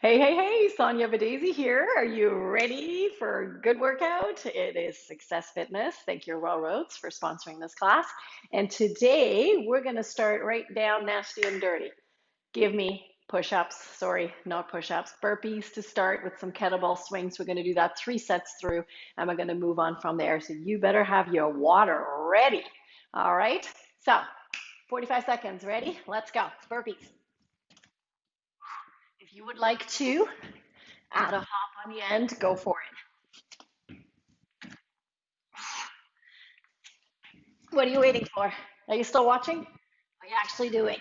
Hey, Sonja here. Are you ready for a good workout? It is Success Fitness. Thank you, Railroads, for sponsoring this class. And today we're going to start right down nasty and dirty. Give me push-ups. Sorry, not push-ups. Burpees to start with some kettlebell swings. We're going to do that 3 sets through, and we're going to move on from there. So you better have your water ready. All right. So 45 seconds. Ready? Let's go. Burpees. If you would like to add a hop on the end, go for it. What are you waiting for? Are you still watching? Are you actually doing?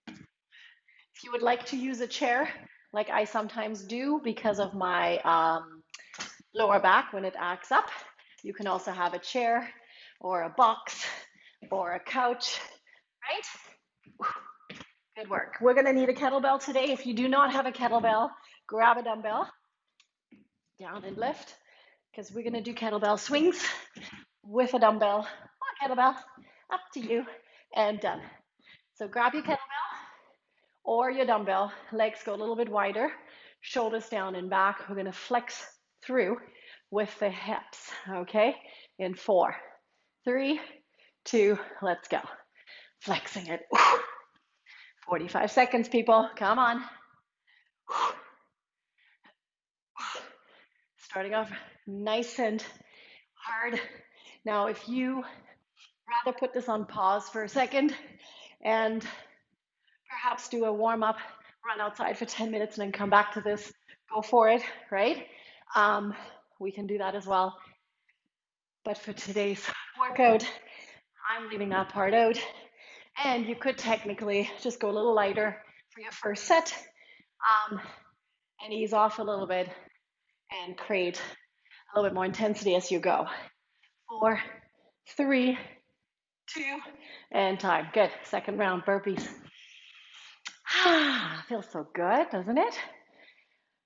If you would like to use a chair, like I sometimes do because of my lower back when it acts up, you can also have a chair or a box or a couch, right? Good work. We're going to need a kettlebell today. If you do not have a kettlebell, grab a dumbbell, down and lift, because we're going to do kettlebell swings with a dumbbell or kettlebell, up to you, and done. So grab your kettlebell or your dumbbell, legs go a little bit wider, shoulders down and back. We're going to flex through with the hips, okay? In 4, 3, 2, let's go. Flexing it. 45 seconds, people. Come on. Starting off nice and hard. Now, if you rather put this on pause for a second and perhaps do a warm up, run outside for 10 minutes and then come back to this, go for it, right? We can do that as well. But for today's workout, I'm leaving that part out. And you could technically just go a little lighter for your first set and ease off a little bit and create a little bit more intensity as you go. 4, 3, 2, and time. Good. Second round burpees. Feels so good, doesn't it?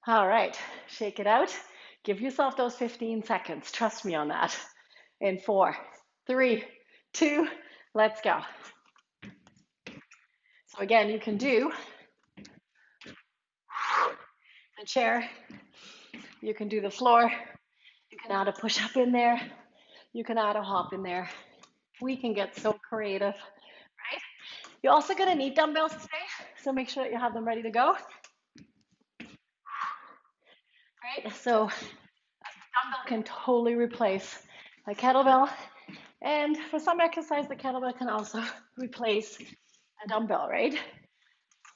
All right, shake it out. Give yourself those 15 seconds. Trust me on that. In 4, 3, 2, let's go. So again, you can do the chair, you can do the floor, you can add a push-up in there, you can add a hop in there. We can get so creative, right? You're also gonna need dumbbells today, so make sure that you have them ready to go. Right, so a dumbbell can totally replace a kettlebell, and for some exercise, the kettlebell can also replace a dumbbell, right?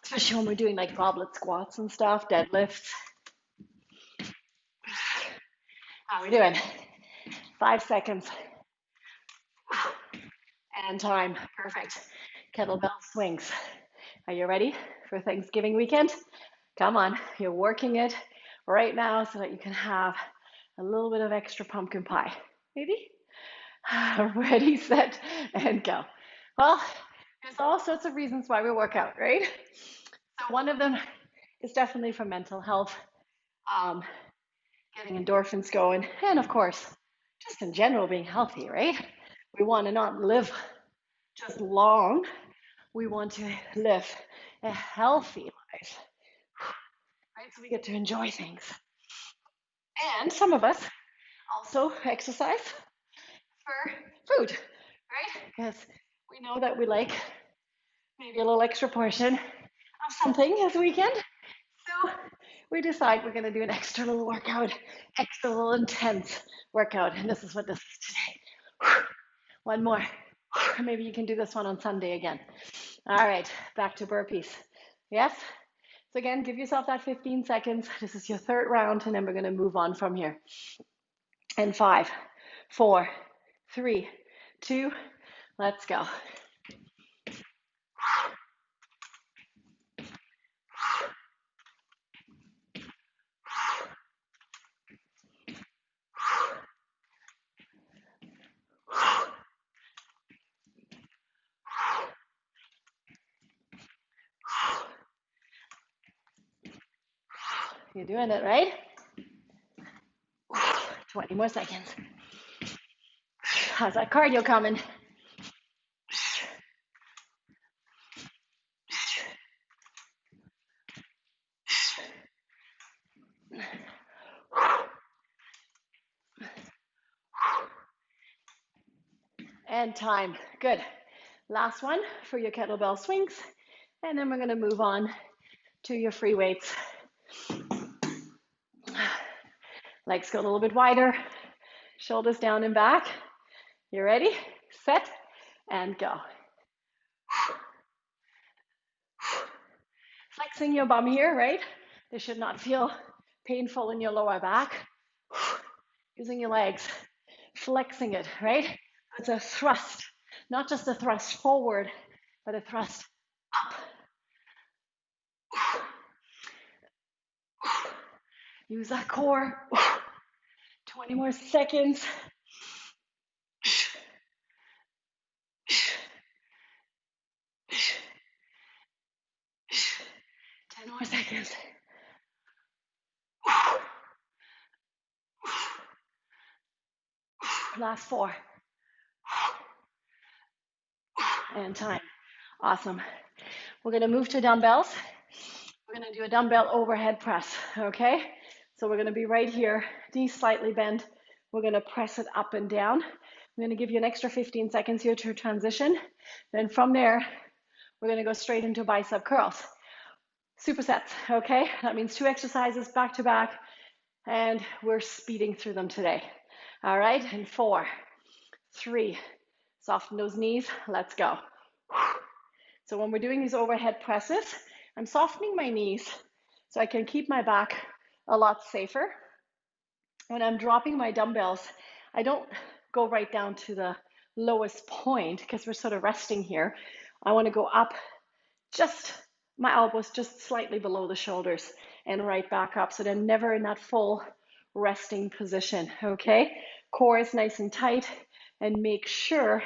Especially when we're doing like goblet squats and stuff, deadlifts. How are we doing? 5 seconds. And time. Perfect. Kettlebell swings. Are you ready for Thanksgiving weekend? Come on, you're working it right now so that you can have a little bit of extra pumpkin pie. Maybe? Ready, set, and go. Well, there's all sorts of reasons why we work out, right? So one of them is definitely for mental health, getting endorphins going, and of course, just in general being healthy, right? We want to not live just long. We want to live a healthy life, right? So we get to enjoy things. And some of us also exercise for food, right? Because we know that we like maybe a little extra portion of something this weekend. So we decide we're going to do an extra little workout, extra little intense workout. And this is what this is today. One more. Maybe you can do this one on Sunday again. All right, back to burpees. Yes? So again, give yourself that 15 seconds. This is your third round, and then we're going to move on from here. And 5, 4, 3, 2, let's go. You're doing it, right? 20 more seconds. How's that cardio coming? And time. Good. Last one for your kettlebell swings. And then we're going to move on to your free weights. Legs go a little bit wider. Shoulders down and back. You ready? Set and go. Flexing your bum here, right? This should not feel painful in your lower back. Using your legs, flexing it, right? It's a thrust, not just a thrust forward, but a thrust up. Use that core. 20 more seconds. 10 more seconds. Last 4. And time. Awesome. We're going to move to dumbbells. We're going to do a dumbbell overhead press, okay? So we're going to be right here, knees slightly bent. We're going to press it up and down. I'm going to give you an extra 15 seconds here to transition. Then from there, we're going to go straight into bicep curls. Supersets, okay? That means 2 exercises back to back, and we're speeding through them today. All right, and 4, 3, soften those knees, let's go. So when we're doing these overhead presses, I'm softening my knees so I can keep my back a lot safer. When I'm dropping my dumbbells, I don't go right down to the lowest point because we're sort of resting here. I want to go up just my elbows just slightly below the shoulders and right back up, so they're never in that full resting position, okay? Core is nice and tight, and make sure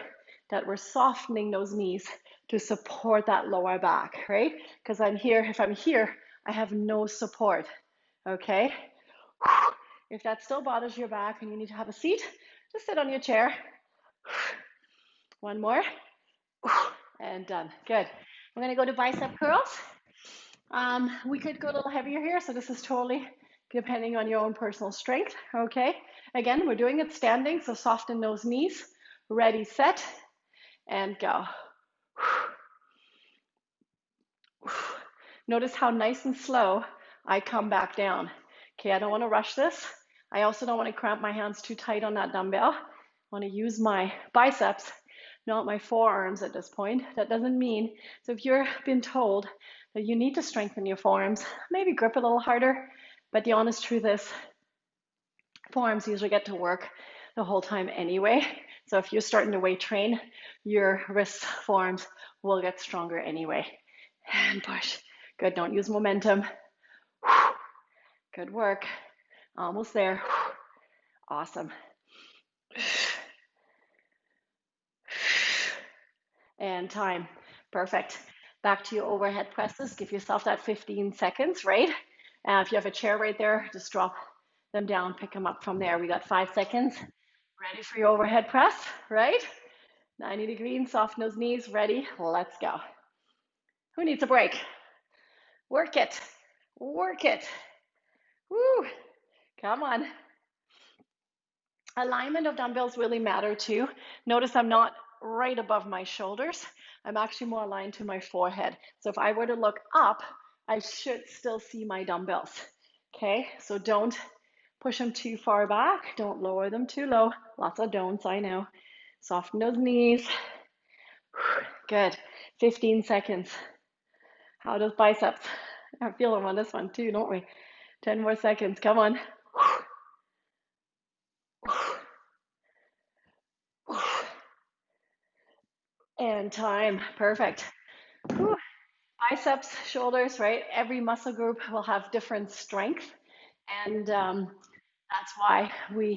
that we're softening those knees to support that lower back, right? Because if I'm here, I have no support, okay? If that still bothers your back and you need to have a seat, just sit on your chair. One more, and done. Good. We're gonna go to bicep curls. We could go a little heavier here, so this is totally depending on your own personal strength, okay? Again, we're doing it standing, so soften those knees. Ready, set, and go. Notice how nice and slow I come back down. Okay, I don't want to rush this. I also don't want to cramp my hands too tight on that dumbbell. I want to use my biceps, not my forearms at this point. That doesn't mean, so if you've been told that you need to strengthen your forearms, maybe grip a little harder, but the honest truth is, forearms usually get to work the whole time anyway. So if you're starting to weight train, your wrists, forearms will get stronger anyway. And push. Good, don't use momentum. Good work. Almost there. Awesome. And time. Perfect. Back to your overhead presses. Give yourself that 15 seconds, right? If you have a chair right there, just drop them down, pick them up from there. We got 5 seconds. Ready for your overhead press, right? 90 degrees, soften those knees. Ready? Let's go. Who needs a break? Work it. Work it. Woo. Come on. Alignment of dumbbells really matter too. Notice I'm not right above my shoulders. I'm actually more aligned to my forehead. So if I were to look up, I should still see my dumbbells. Okay, so don't push them too far back. Don't lower them too low. Lots of don'ts, I know. Soften those knees. Good. 15 seconds. How does biceps? I'm feeling on this one too, don't we? 10 more seconds. Come on. And time. Perfect. Whew. Biceps, shoulders, right? Every muscle group will have different strength. And that's why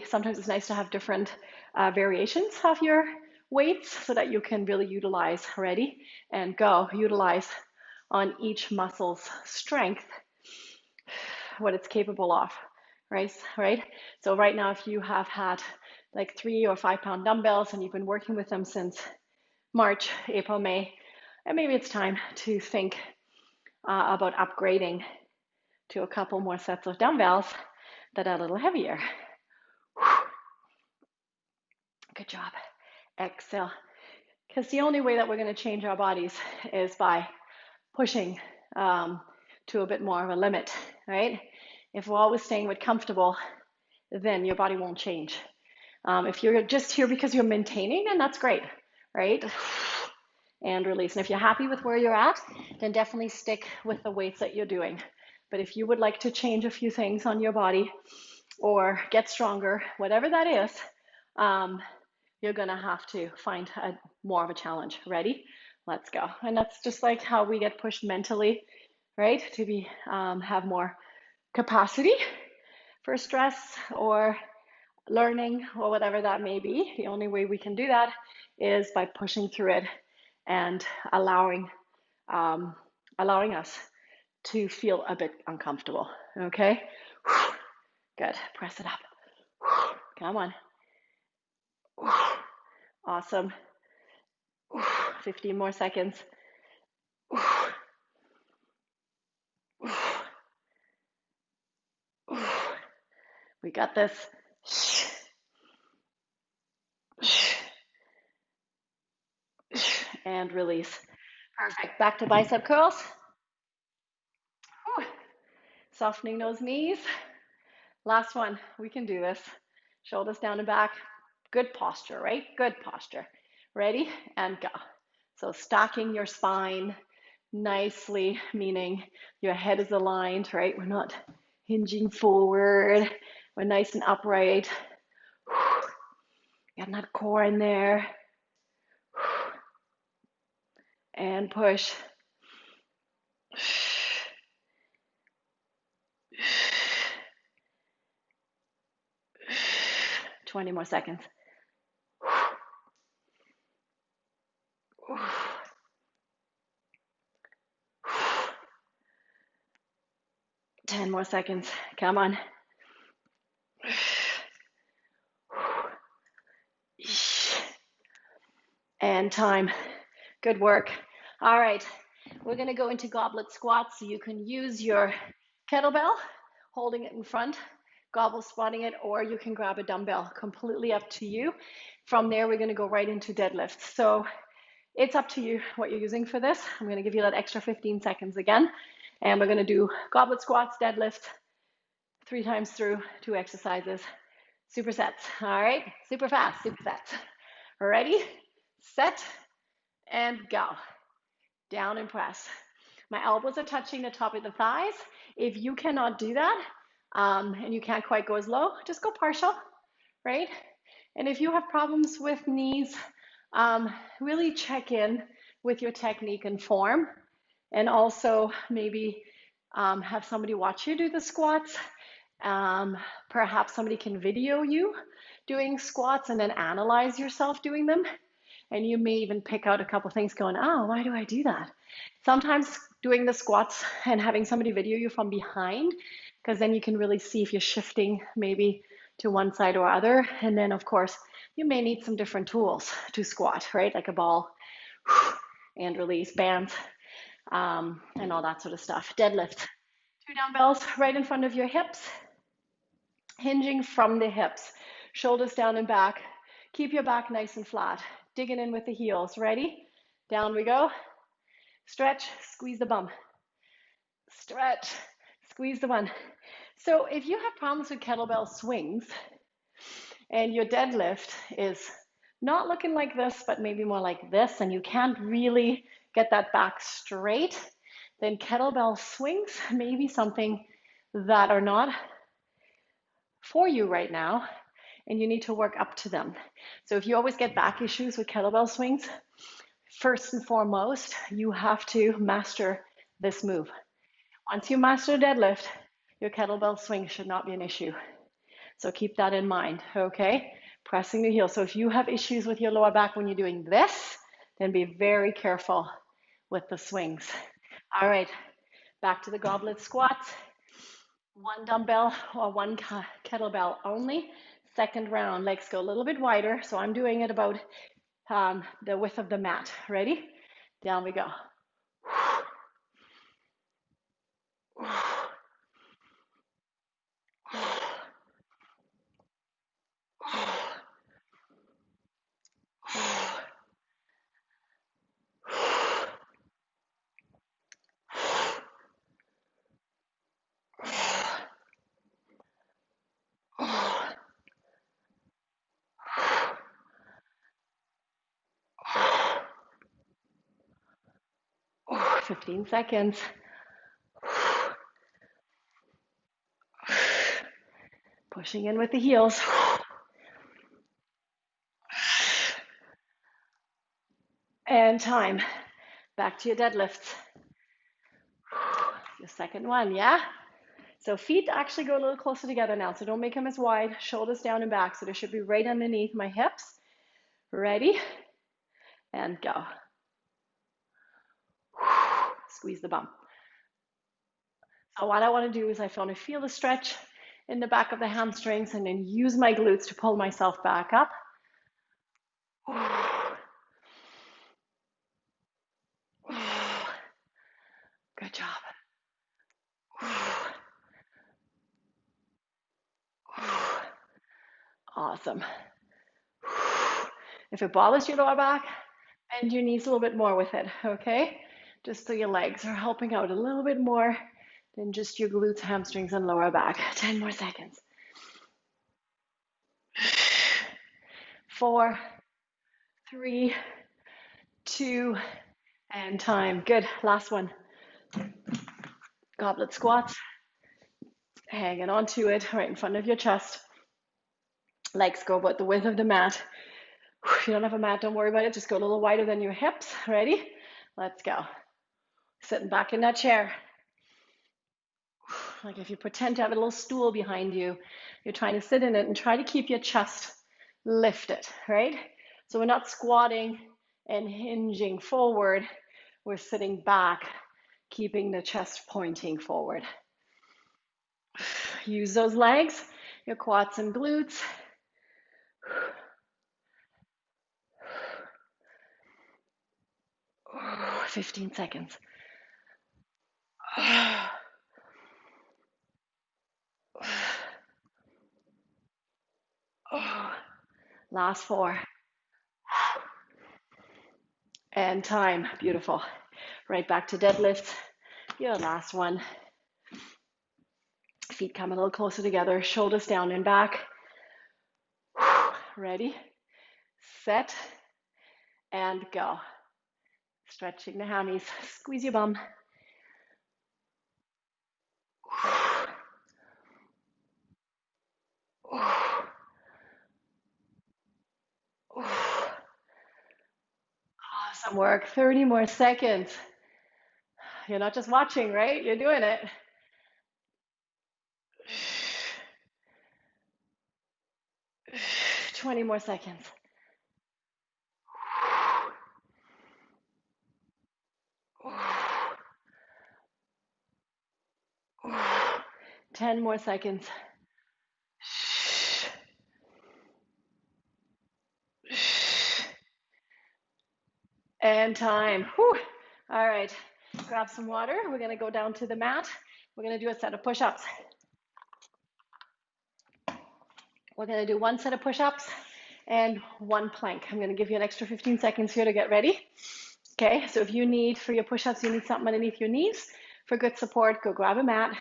sometimes it's nice to have different variations of your weights so that you can really utilize, ready, and go, utilize on each muscle's strength what it's capable of, right? So right now, if you have had like 3 or 5 pound dumbbells and you've been working with them since March, April, May, and maybe it's time to think about upgrading to a couple more sets of dumbbells that are a little heavier. Good job. Exhale. Because the only way that we're going to change our bodies is by pushing to a bit more of a limit, right? If we're always staying with comfortable, then your body won't change. If you're just here because you're maintaining, then that's great, right? And release. And if you're happy with where you're at, then definitely stick with the weights that you're doing. But if you would like to change a few things on your body or get stronger, whatever that is, you're going to have to find more of a challenge. Ready? Let's go. And that's just like how we get pushed mentally, right? To be have more capacity for stress or learning or whatever that may be. The only way we can do that is by pushing through it and allowing us to feel a bit uncomfortable. Okay? Good. Press it up. Come on. Awesome. 15 more seconds. We got this. And release. Perfect. Back to bicep curls. Softening those knees. Last one. We can do this. Shoulders down and back. Good posture, right? Good posture. Ready? And go. So stacking your spine nicely, meaning your head is aligned, right? We're not hinging forward. We're nice and upright. Getting that core in there. And push. 20 more seconds. 10 more seconds. Come on. And time. Good work. All right. We're going to go into goblet squats. So you can use your kettlebell, holding it in front, goblet squatting it, or you can grab a dumbbell. Completely up to you. From there, we're going to go right into deadlifts. So it's up to you what you're using for this. I'm going to give you that extra 15 seconds again. And we're going to do goblet squats, deadlift, 3 times through, 2 exercises, supersets. All right, super fast, supersets. Ready, set, and go. Down and press. My elbows are touching the top of the thighs. If you cannot do that, and you can't quite go as low, just go partial, right? And if you have problems with knees, really check in with your technique and form, and also maybe have somebody watch you do the squats. Perhaps somebody can video you doing squats and then analyze yourself doing them. And you may even pick out a couple things going, oh, why do I do that? Sometimes doing the squats and having somebody video you from behind, because then you can really see if you're shifting maybe to one side or other. And then, of course, you may need some different tools to squat, right? Like a ball and release bands and all that sort of stuff. Deadlift. 2 dumbbells right in front of your hips, hinging from the hips, shoulders down and back. Keep your back nice and flat. Digging in with the heels. Ready? Down we go. Stretch, squeeze the bum. Stretch, squeeze the one. So if you have problems with kettlebell swings and your deadlift is not looking like this, but maybe more like this, and you can't really get that back straight, then kettlebell swings may be something that are not for you right now, and you need to work up to them. So if you always get back issues with kettlebell swings, first and foremost, you have to master this move. Once you master deadlift, your kettlebell swing should not be an issue. So keep that in mind, okay? Pressing the heel. So if you have issues with your lower back when you're doing this, then be very careful with the swings. All right, back to the goblet squats. 1 dumbbell or 1 kettlebell only. Second round, legs go a little bit wider. So I'm doing it about the width of the mat. Ready? Down we go. 15 seconds. Pushing in with the heels. And time. Back to your deadlifts. Your second one, yeah? So feet actually go a little closer together now, so don't make them as wide. Shoulders down and back, so they should be right underneath my hips. Ready? And go. Squeeze the bum. So what I want to do is I want to feel the stretch in the back of the hamstrings and then use my glutes to pull myself back up. Good job. Awesome. If it bothers your lower back, bend your knees a little bit more with it, okay? Just so your legs are helping out a little bit more than just your glutes, hamstrings, and lower back. 10 more seconds. 4, 3, 2, and time. Good. Last one. Goblet squats. Hanging onto it right in front of your chest. Legs go about the width of the mat. If you don't have a mat, don't worry about it. Just go a little wider than your hips. Ready? Let's go. Sitting back in that chair. Like if you pretend to have a little stool behind you, you're trying to sit in it and try to keep your chest lifted, right? So we're not squatting and hinging forward. We're sitting back, keeping the chest pointing forward. Use those legs, your quads and glutes. 15 seconds. Last 4. And time. Beautiful. Right back to deadlifts. Your last one. Feet come a little closer together. Shoulders down and back. Ready, set, and go. Stretching the hammies. Squeeze your bum. Awesome work. 30 more seconds. You're not just watching, right? You're doing it. 20 more seconds. 10 more seconds. And time. Whew. All right, grab some water. We're going to go down to the mat. We're going to do a set of push-ups. We're going to do 1 set of push-ups and 1 plank. I'm going to give you an extra 15 seconds here to get ready. Okay, so if you need, for your push-ups, you need something underneath your knees. For good support, go grab a mat,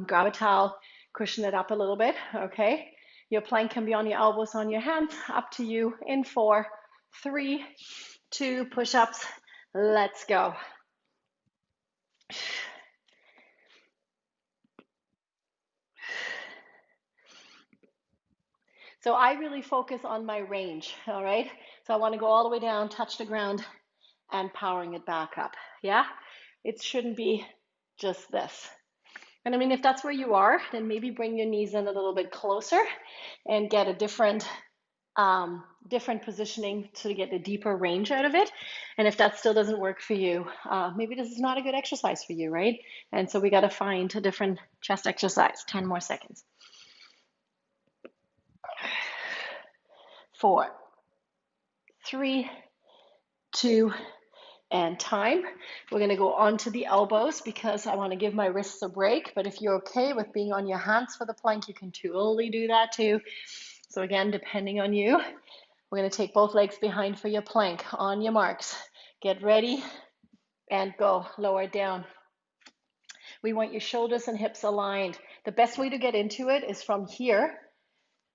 grab a towel, cushion it up a little bit, okay? Your plank can be on your elbows, on your hands, up to you. In 4, 3, 2, push-ups. Let's go. So I really focus on my range, all right? So I want to go all the way down, touch the ground, and powering it back up, yeah? It shouldn't be just this. And I mean, if that's where you are, then maybe bring your knees in a little bit closer and get a different positioning to get a deeper range out of it. And if that still doesn't work for you, maybe this is not a good exercise for you, right? And so we got to find a different chest exercise. 10 more seconds. 4, 3, 2, and time. We're going to go onto the elbows because I want to give my wrists a break. But if you're okay with being on your hands for the plank, you can totally do that too. So again, depending on you, we're going to take both legs behind for your plank. On your marks, get ready and go. Lower down. We want your shoulders and hips aligned. The best way to get into it is from here,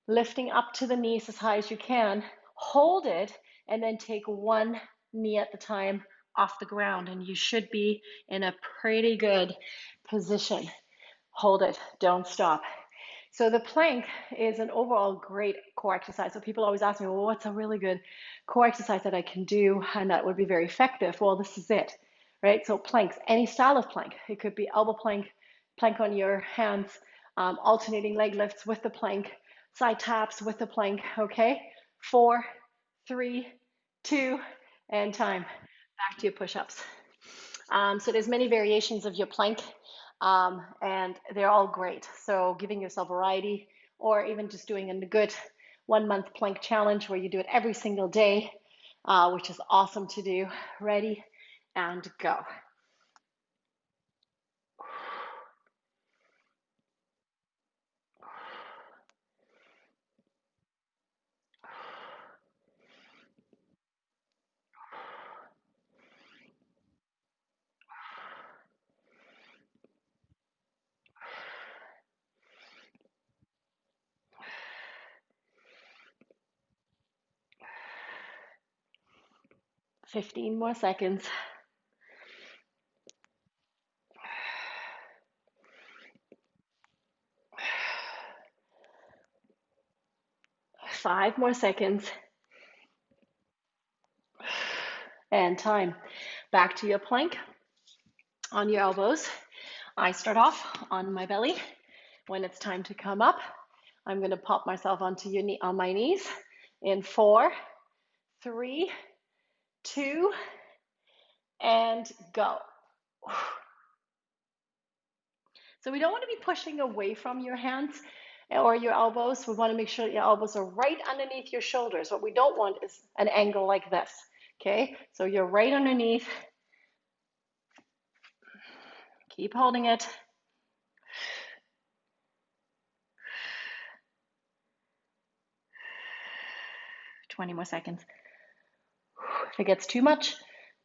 lifting up to the knees as high as you can. Hold it and then take 1 knee at the time off the ground, and you should be in a pretty good position. Hold it, don't stop. So the plank is an overall great core exercise. So people always ask me, well, what's a really good core exercise that I can do and that would be very effective? Well, this is it, right? So planks, any style of plank. It could be elbow plank, plank on your hands, alternating leg lifts with the plank, side taps with the plank, okay? 4, 3, 2, and time. Back to your push-ups. So there's many variations of your plank, and they're all great. So giving yourself variety, or even just doing a good 1 month plank challenge where you do it every single day, which is awesome to do. Ready and go. Fifteen more seconds. 5 more seconds. And time. Back to your plank on your elbows. I start off on my belly. When it's time to come up, I'm going to pop myself onto your knee, on my knees in 4, 3, 2, and go. So we don't want to be pushing away from your hands or your elbows. We want to make sure your elbows are right underneath your shoulders. What we don't want is an angle like this. Okay, so you're right underneath. Keep holding it. Twenty more seconds. If it gets too much,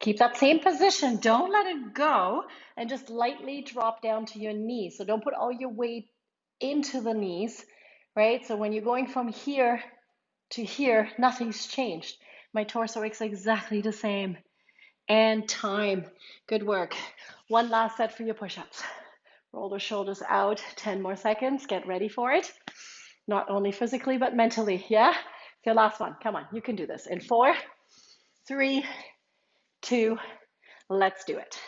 keep that same position. Don't let it go, and just lightly drop down to your knees. So don't put all your weight into the knees, right? So when you're going from here to here, nothing's changed. My torso looks exactly the same. And time. Good work. One last set for your push-ups. Roll the shoulders out. 10 more seconds. Get ready for it. Not only physically, but mentally. Yeah? It's your last one. Come on. You can do this. In 4, 3, 2, let's do it.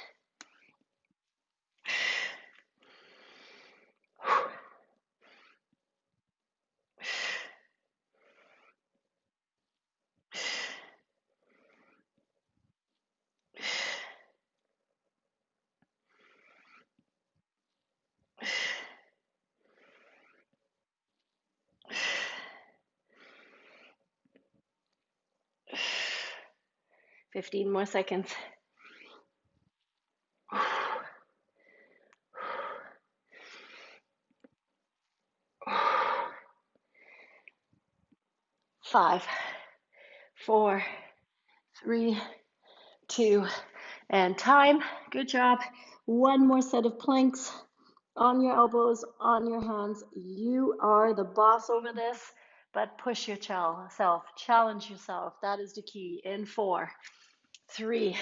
15 more seconds. 5, 4, 3, 2, and time. Good job. One more set of planks on your elbows, on your hands. You are the boss over this, but push yourself, challenge yourself. That is the key. In 4, 3,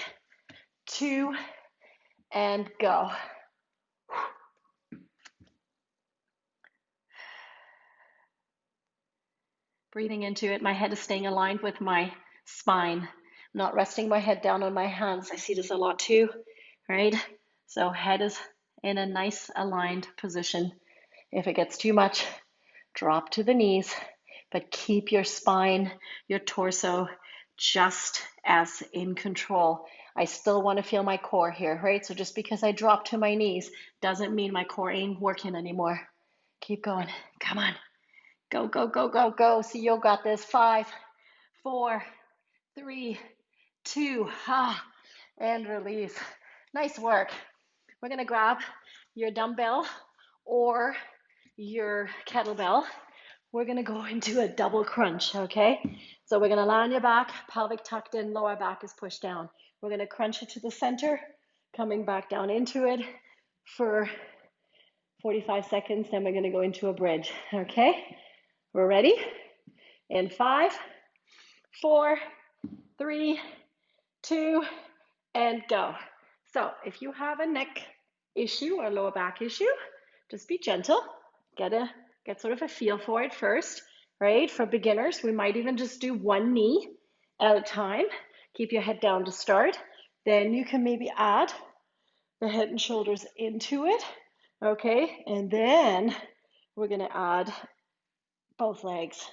2, and go. Breathing into it. My head is staying aligned with my spine. I'm not resting my head down on my hands. I see this a lot too, right? So head is in a nice aligned position. If it gets too much, drop to the knees, but keep your spine, your torso just as in control. I still want to feel my core here, right? So just because I drop to my knees doesn't mean my core ain't working anymore. Keep going. Come on. Go, go, go, go, go. See, you got this. 5, 4, 3, 2, and release. Nice work. We're going to grab your dumbbell or your kettlebell. We're going to go into a double crunch, okay? So we're going to lie on your back, pelvic tucked in, lower back is pushed down. We're going to crunch it to the center, coming back down into it for 45 seconds. Then we're going to go into a bridge, okay? We're ready? In 5, 4, 3, 2, and go. So if you have a neck issue or lower back issue, just be gentle. Get sort of a feel for it first, right? For beginners, we might even just do one knee at a time. Keep your head down to start. Then you can maybe add the head and shoulders into it, okay? And then we're gonna add both legs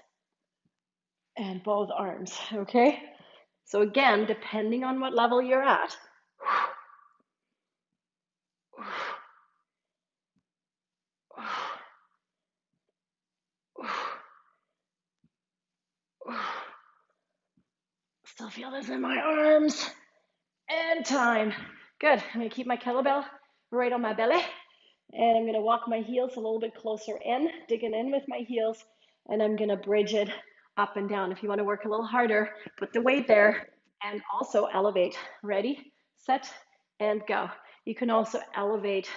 and both arms, okay? So again, depending on what level you're at, still feel this in my arms, and time. Good, I'm gonna keep my kettlebell right on my belly, and I'm gonna walk my heels a little bit closer in, digging in with my heels, and I'm gonna bridge it up and down. If you wanna work a little harder, put the weight there, and also elevate. Ready, set, and go. You can also elevate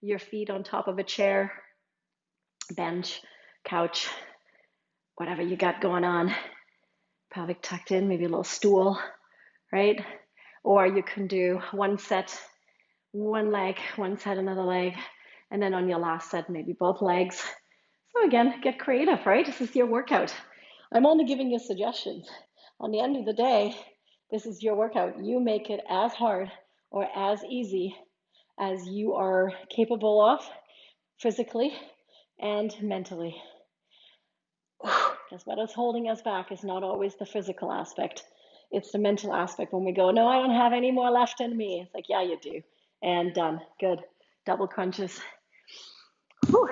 your feet on top of a chair, bench, couch, whatever you got going on. Pelvic tucked in, maybe a little stool, right? Or you can do one set, one leg, one set, another leg, and then on your last set, maybe both legs. So again, get creative, right? This is your workout. I'm only giving you suggestions. On the end of the day, this is your workout. You make it as hard or as easy as you are capable of physically and mentally. Because what is holding us back is not always the physical aspect. It's the mental aspect when we go, no, I don't have any more left in me. It's like, yeah, you do. And done. Good. Double crunches. Whew.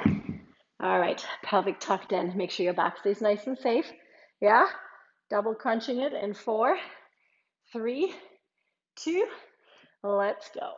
All right. Pelvic tucked in. Make sure your back stays nice and safe. Yeah. Double crunching it in 4, 3, 2. Let's go.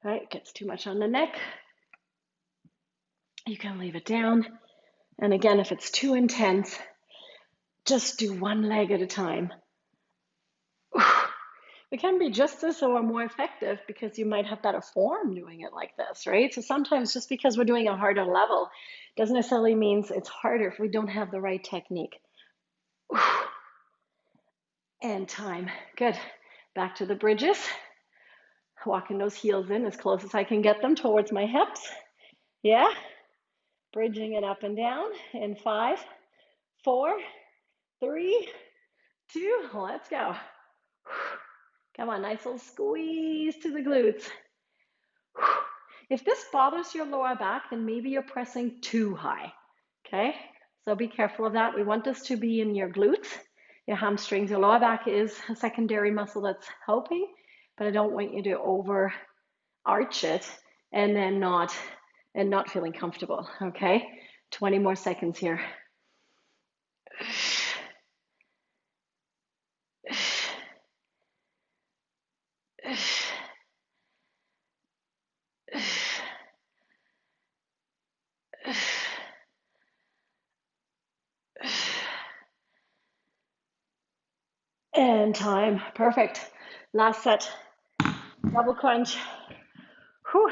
All right, gets too much on the neck. You can leave it down. And again, if it's too intense, just do one leg at a time. It can be just as or more effective because you might have better form doing it like this, right? So sometimes just because we're doing a harder level doesn't necessarily mean it's harder if we don't have the right technique. And time. Good. Back to the bridges. Walking those heels in as close as I can get them towards my hips. Yeah. Bridging it up and down in 5, 4, 3, 2. Let's go. Come on, nice little squeeze to the glutes. If this bothers your lower back, then maybe you're pressing too high, okay? So be careful of that. We want this to be in your glutes, your hamstrings. Your lower back is a secondary muscle that's helping, but I don't want you to over arch it and then not feeling comfortable, okay? 20 more seconds here. And time. Perfect. Last set. Double crunch. Whew.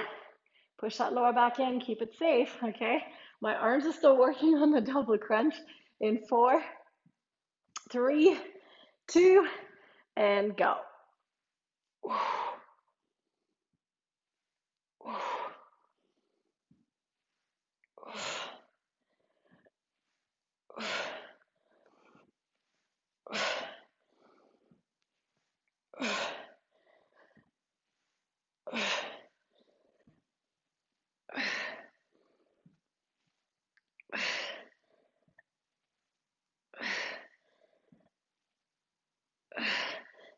Push that lower back in. Keep it safe. Okay. My arms are still working on the double crunch in 4, 3, 2, and go.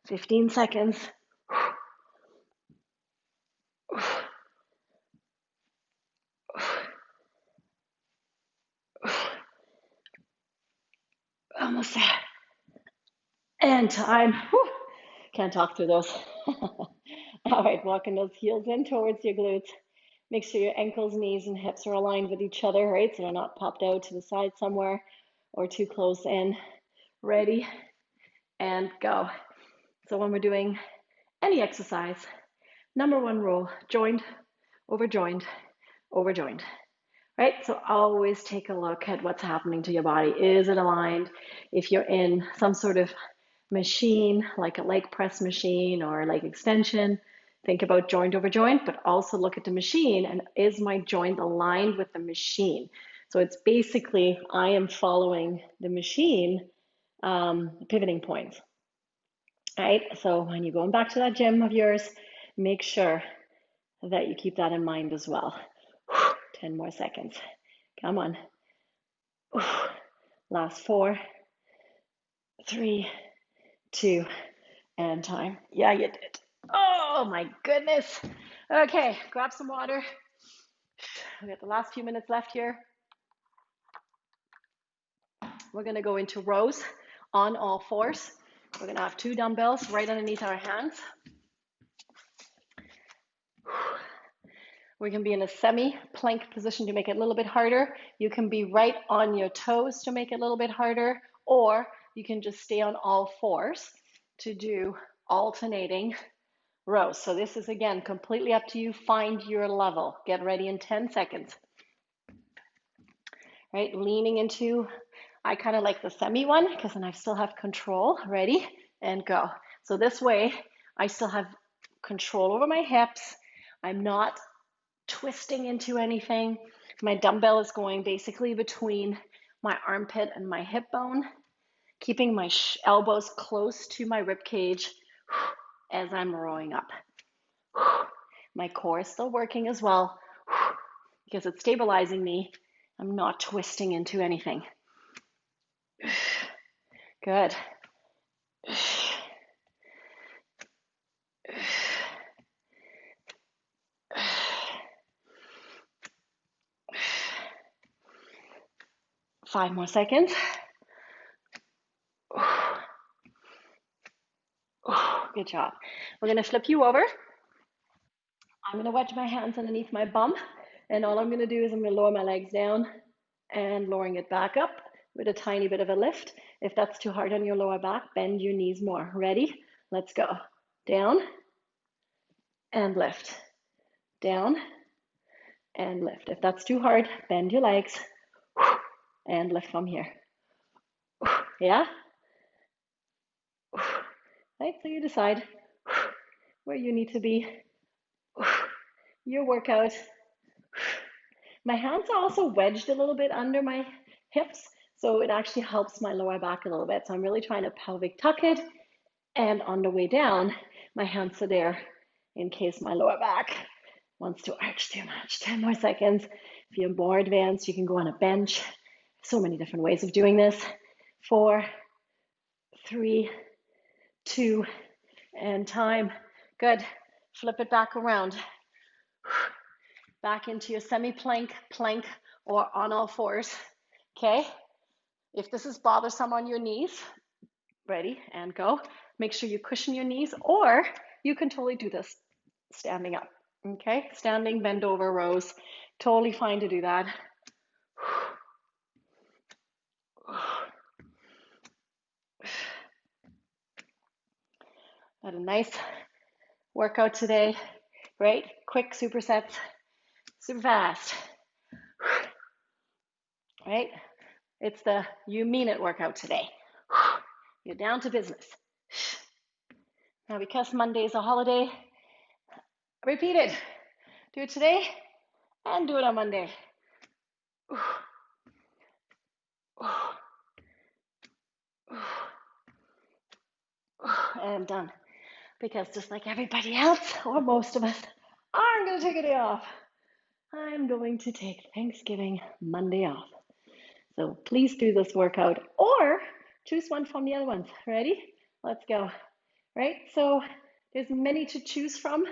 15 seconds. Almost there. And time. Whew. Can't talk through those. All right, walking those heels in towards your glutes. Make sure your ankles, knees, and hips are aligned with each other, right? So they're not popped out to the side somewhere or too close in. Ready, and go. So when we're doing any exercise, number one rule, joint over joint over joint, right? So always take a look at what's happening to your body. Is it aligned? If you're in some sort of machine, like a leg press machine or leg extension, think about joint over joint, but also look at the machine and is my joint aligned with the machine? So it's basically, I am following the machine pivoting points, right? So when you're going back to that gym of yours, make sure that you keep that in mind as well. 10 more seconds. Come on. Last 4, 3, 2, and time. Yeah, you did. Oh my goodness. Okay, grab some water. We got the last few minutes left here. We're going to go into rows on all fours. We're going to have 2 dumbbells right underneath our hands. We can be in a semi-plank position to make it a little bit harder. You can be right on your toes to make it a little bit harder, or you can just stay on all fours to do alternating rows. So this is, again, completely up to you. Find your level. Get ready in 10 seconds. Right, leaning into, I kind of like the semi one because then I still have control. Ready, and go. So this way, I still have control over my hips. I'm not twisting into anything. My dumbbell is going basically between my armpit and my hip bone, keeping my elbows close to my rib cage as I'm rowing up. My core is still working as well because it's stabilizing me. I'm not twisting into anything. Good. 5 more seconds. Good job. We're going to flip you over. I'm going to wedge my hands underneath my bum, and all I'm going to do is I'm going to lower my legs down and lowering it back up with a tiny bit of a lift. If that's too hard on your lower back, bend your knees more. Ready? Let's go. Down and lift. Down and lift. If that's too hard, bend your legs and lift from here. Yeah? Right, so you decide where you need to be. Your workout. My hands are also wedged a little bit under my hips, so it actually helps my lower back a little bit. So I'm really trying to pelvic tuck it, and on the way down, my hands are there in case my lower back wants to arch too much. 10 more seconds. If you're more advanced, you can go on a bench. So many different ways of doing this. 4, 3, 2, and time. Good. Flip it back around. Back into your semi-plank, plank, or on all fours. Okay? If this is bothersome on your knees, ready, and go. Make sure you cushion your knees, or you can totally do this standing up. Okay? Standing, bend over rows. Totally fine to do that. Had a nice workout today. Right? Quick supersets, super fast. Right? It's the you mean it workout today. You're down to business. Now, because Monday is a holiday, repeat it. Do it today and do it on Monday. And done. Because just like everybody else, or most of us, I'm going to take a day off. I'm going to take Thanksgiving Monday off. So please do this workout, or choose one from the other ones. Ready? Let's go. Right? So there's many to choose from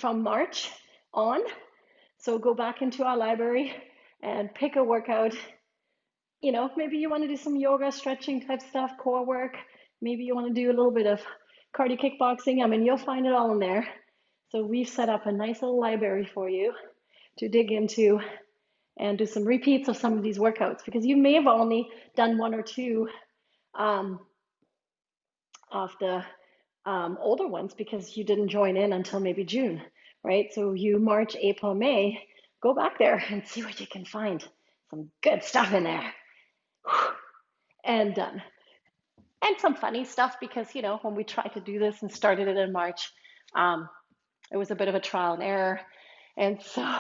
March on. So go back into our library and pick a workout. You know, maybe you want to do some yoga, stretching type stuff, core work. Maybe you want to do a little bit of cardio kickboxing. I mean, you'll find it all in there. So we've set up a nice little library for you to dig into and do some repeats of some of these workouts, because you may have only done 1 or 2 um, of the older ones because you didn't join in until maybe June, right? So you March, April, May, go back there and see what you can find. Some good stuff in there. And done. And some funny stuff because, when we tried to do this and started it in March, it was a bit of a trial and error. And so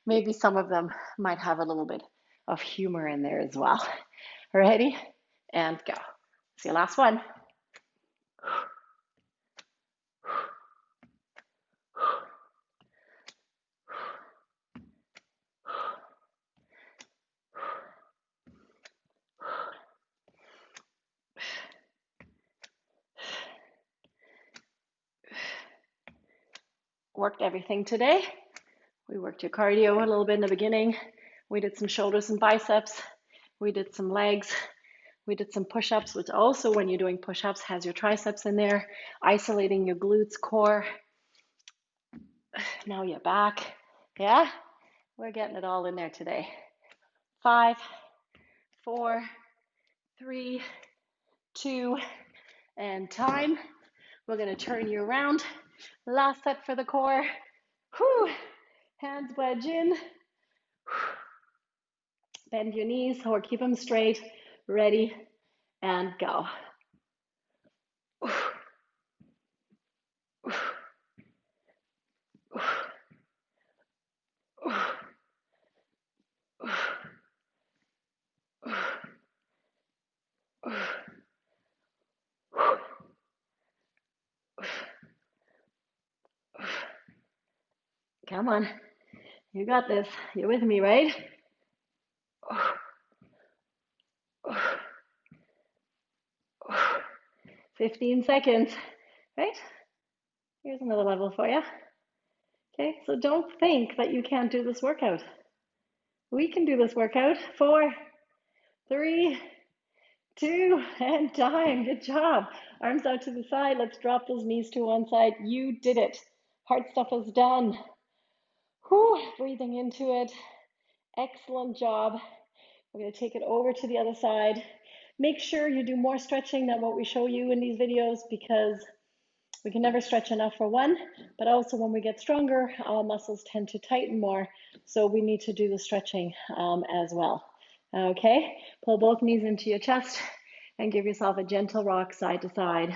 maybe some of them might have a little bit of humor in there as well. Ready? And go. See you last one. Worked everything today. We worked your cardio a little bit in the beginning. We did some shoulders and biceps. We did some legs. We did some push-ups, which also when you're doing push-ups has your triceps in there, isolating your glutes, core. Now your back. Yeah, we're getting it all in there today. 5, 4, 3, 2, and time. We're going to turn you around. Last set for the core. Whew. Hands wedge in. Bend your knees or keep them straight. Ready and go. Come on. You got this. You're with me, right? 15 seconds, right? Here's another level for you. Okay, so don't think that you can't do this workout. We can do this workout. 4, 3, 2, and time. Good job. Arms out to the side. Let's drop those knees to one side. You did it. Hard stuff is done. Whew, breathing into it. Excellent job. We're going to take it over to the other side. Make sure you do more stretching than what we show you in these videos because we can never stretch enough for one, but also when we get stronger, our muscles tend to tighten more. So we need to do the stretching as well. Okay, pull both knees into your chest and give yourself a gentle rock side to side.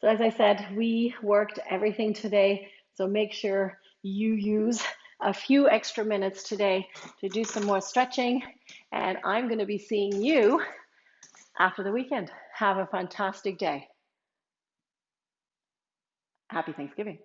So as I said, we worked everything today. So make sure you use a few extra minutes today to do some more stretching. And I'm going to be seeing you after the weekend. Have a fantastic day. Happy Thanksgiving.